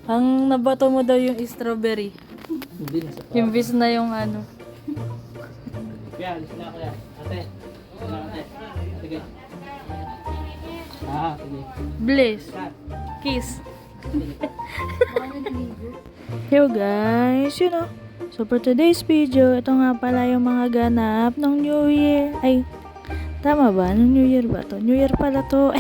Ang nabato mo daw yung strawberry. Hindi na sa Imbis na yung ano. Kuya, alis na kuya. Ate. Wala ate. Sige. Sige. Bliss. Kiss. Yo guys, so for today's video, ito nga pala yung mga ganap ng New Year. Ay, tama ba? Ng New Year ba to? New Year pala to.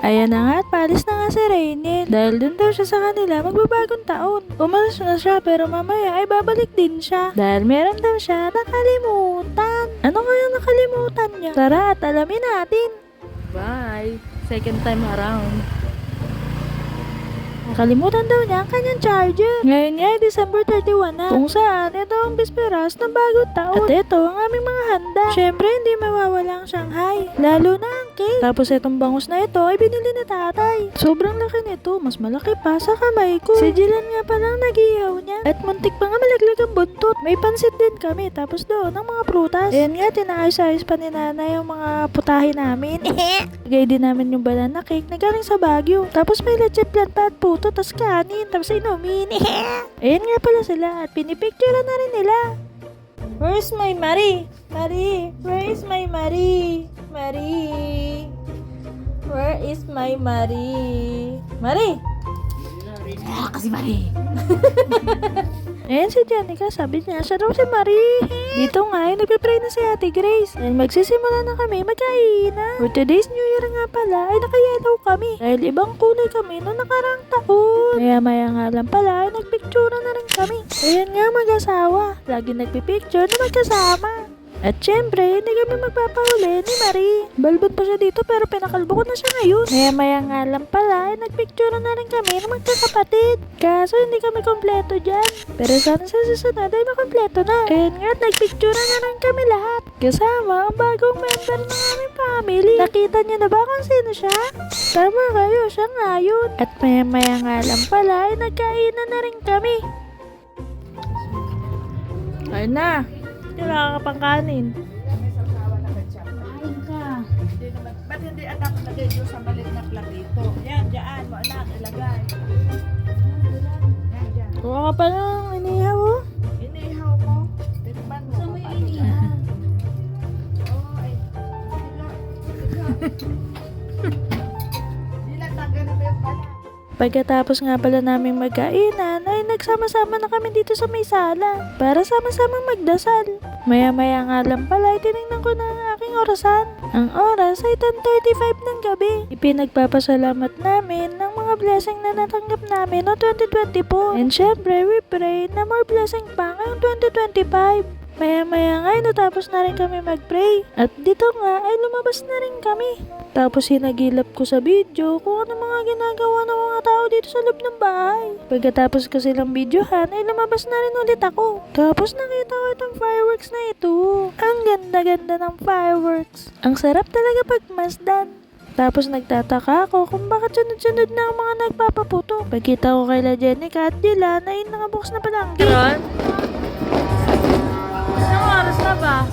Ayan na nga at paalis na nga si Rainiel. Dahil dun daw siya sa kanila magbabagong taon. Umalis na siya pero mamaya ay babalik din siya. Dahil meron daw siya nakalimutan. Ano kaya nakalimutan niya? Tara at alamin natin. Bye! Second time around. Kalimutan daw niya ang kanyang charger. Ngayon nga ay December 31 na. Kung saan, ito ang bisperas ng bagong taon. At ito ang aming mga handa. Syempre, hindi mawawala ang Shanghai. Lalo na ang cake. Tapos itong bangus na ito ay binili ni tatay. Sobrang laki nito. Mas malaki pa sa kamay ko. Si Jilan nga palang nag-ihaw niya. At muntik pa nga malaglag ang buntot. May pansit din kami. Tapos doon ang mga prutas. Ayan nga, tinaayos-ayos pa ni nanay yung mga putahe namin. Lagay din namin yung banana cake na galing sa Baguio. Tapos may leche flan pa at puto. Tapos kanin, tapos inumin. Ayan nga pala sila at pinipicture na rin nila. Where's my Marie? Marie, where is my Marie? Marie, where is my Marie? Marie! Kasi Marie. Ayan si Janica, sabi niya, siya daw si Marie. Dito nga, nagpe-pray na si Ate Grace. Dahil magsisimula na kami magkainan. For today's New Year nga pala, ay nakayelaw kami. Dahil ibang kulay kami noong nakarang taon. Maya-maya nga lang pala, ay nagpicture na rin kami. Ayan nga mag-asawa, lagi nagpipicture na magkasama. At syempre, hindi kami magpapahuli ni Marie. Balbon pa siya dito pero pinakalbo ko na siya ngayon. Maya-maya nga lang pala, nagpicture na rin kami ng magkakapatid. Kaso hindi kami kompleto dyan. Pero sana sa susunod ay makompleto na. Ayan nga, nagpicture na rin kami lahat. Kasama ang bagong member ng aming family. Nakita niyo na ba kung sino siya? Tama kayo, siya nga yun. At maya-maya nga lang pala, ay nagkainan na rin kami. Ayun na. Kailangan ka pang kanin. Kain ka. Ba't hindi anak lagay doon sa malit na platito? Yan, dyan mo anak, ilagay. Yan, dyan. Kuha ka pa ng inihaw, oh. Inihaw mo. Tikman mo. Saan mo yung inihaw? Oo, ay. Dinatagan na ba yung balat? Pagkatapos nga pala naming magkainan, ay nagsama-sama na kami dito sa may sala para sama-sama magdasal. Maya-maya nga lang pala ay tinignan ko na ang aking orasan. Ang oras ay 10:35 ng gabi. Ipinagpapasalamat namin ng mga blessing na natanggap namin noong 2024. And syempre, we pray na more blessing pa ngayong 2025. Maya-maya nga ay natapos na rin kami mag-pray. At dito nga ay lumabas na rin kami. Tapos hinagilap ko sa video kung ano mga ginagawa ng mga tao dito sa loob ng bahay. Pagkatapos ko silang videohan ay lumabas na rin ulit ako. Tapos nakita ko itong fireworks na ito. Ang ganda-ganda ng fireworks. Ang sarap talaga pagmasdan. Tapos nagtataka ako kung bakit sunod-sunod na ang mga nagpapaputo. Pagkita ko kay La Jenica at Dylan ay nakabukas na pala ang gate. Ron? Anong oras na ba?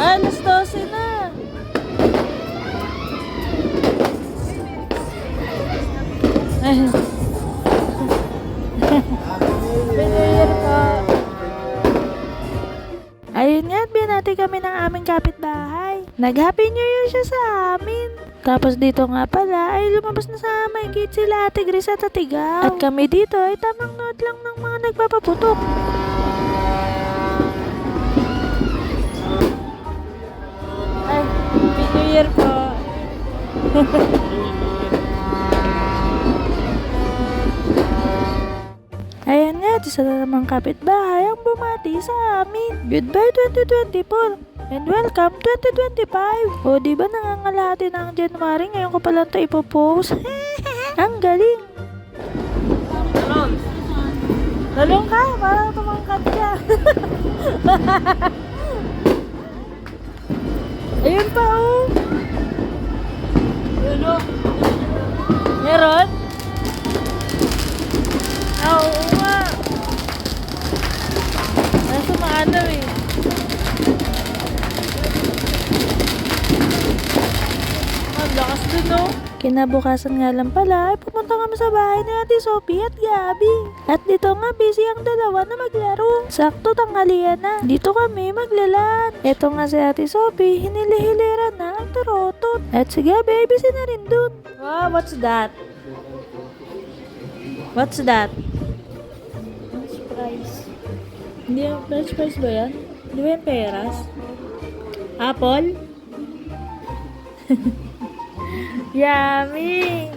Alas 12 na. Binayar po. Ayun nga, binati kami ng aming kapitbahay. Nag-Happy New Year siya sa amin. Tapos dito nga pala ay lumabas na sa may gate sila Ate Grace at Ate Gao. At kami dito ay tamang nood lang ng mga nagpapaputok. Ay, Happy New Year po. Ayan nga, isa na namang kapitbahay ang bumati sa amin. Goodbye 2024 and welcome 2025. O diba nangangalati na ang January, ngayon ko pala ito ipopost. Ang galing. Talong ka, parang tumangkat ka. Ayun pa, oh. Yun, oh. Meron? Oo nga. Nasa maanaw eh. Ang lakas dun, oh. Kinabukasan nga lang pala ay pumunta kami sa bahay ni Ate Sophie at Gabi. At dito nga busy ang dalawa na maglaro. Sakto tanghalian na. Dito kami maglalan. Eto nga si Ate Sophie, hinilihiliran na ang turotot. At si Gabi ay busy na rin dun. Wow, what's that? What's that? French fries. Hindi yung French fries ba yan? Di ba yung peras? Apple? Yummy!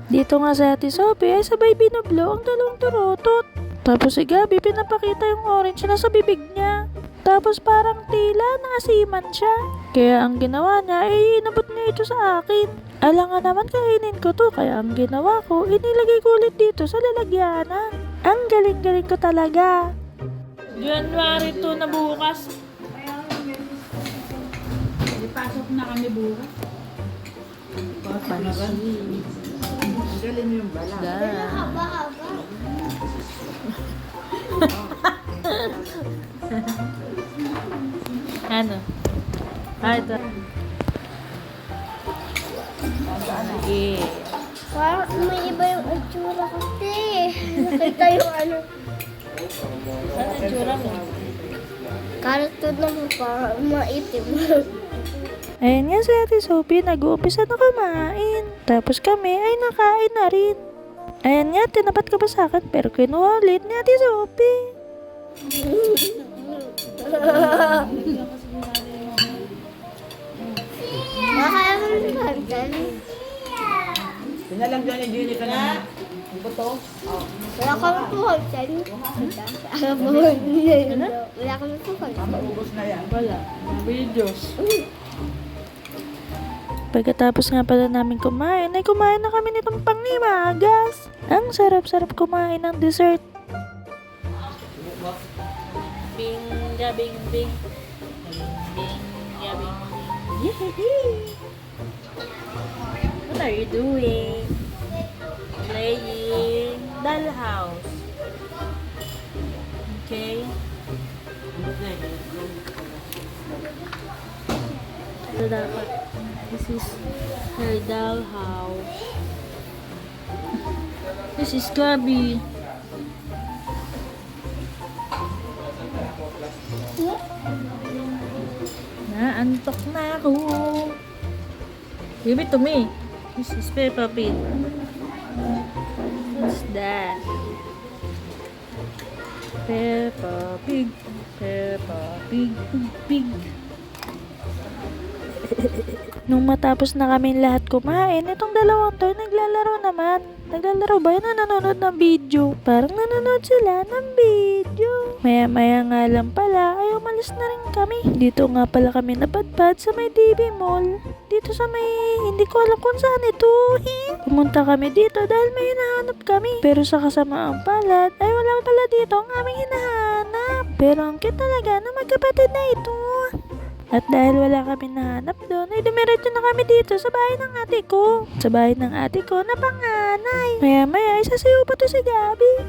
Dito nga sa Ate Sophie ay sabay binublo ang dalawang turotot. Tapos si Gabi pinapakita yung orange na sa bibig niya. Tapos parang tila naasiman siya. Kaya ang ginawa niya ay inabot niya ito sa akin. Alangan naman kainin ko to, kaya ang ginawa ko, inilagay ko ulit dito sa lalagyanan. Ang galing-galing ko talaga. January 2 na bukas. Pasok na kami bukas. Galing yung bala. Ano? Ito. Sige. Parang may iba yung itsura kasi. Nakita yung ano. Ano yung tsura mo? Karto naman parang maitim. Ayan nga si Ate Sophie, nag-uumpisa na kumain. Tapos kami ay nakain na rin. Ayan nga, tinapat ka ba sa akin? Pero kinuha ulit ni Ate Sophie. Makaya mo yung kantan. Pinalam dyan ni Jenny ka na. Ang buto. Wala kami po kantan. Wala kami po kantan. Maubos na yan. Wala. Videos. Pagkatapos nga pala namin kumain, ay kumain na kami nitong pangnimagas. Ang sarap-sarap kumain ng dessert. Binga, bing, bing. Binga, bing, bing. Yehey! What are you doing? Playing dollhouse. Okay? Ito dapat. This is her dollhouse. This is Gabi. Naantok na ako. Give it to me. This is Peppa Pig. What's that? Peppa Pig. Peppa Pig. Pig. Nung matapos na kami lahat kumain, itong dalawang to naglalaro naman. Naglalaro ba yun o nanonood ng video? Parang nanonood sila ng video. Maya-maya nga lang pala ay umalis na rin kami. Dito nga pala kami napadpad sa may DB Mall. Dito sa may, hindi ko alam kung saan ito. Pumunta kami dito dahil may hinahanap kami. Pero sa kasamaang palad ay wala pala dito ang aming hinahanap. Pero ang cute talaga na magkapatid na ito. At dahil wala kami nahanap doon, ay dumiretso na kami dito sa bahay ng ate ko. Sa bahay ng ate ko na panganay. Maya-maya, isasayaw pa to si Gabi.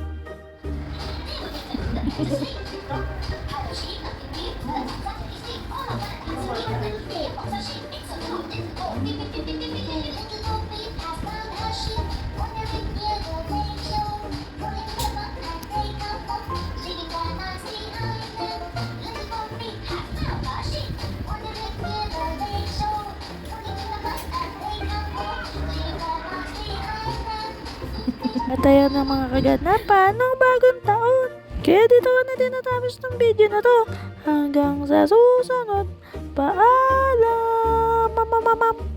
At ayan ang mga kaganapan ng bagong taon. Kaya dito ko na din natapos ng video na to. Hanggang sa susunod. Paalam! Mamamamam!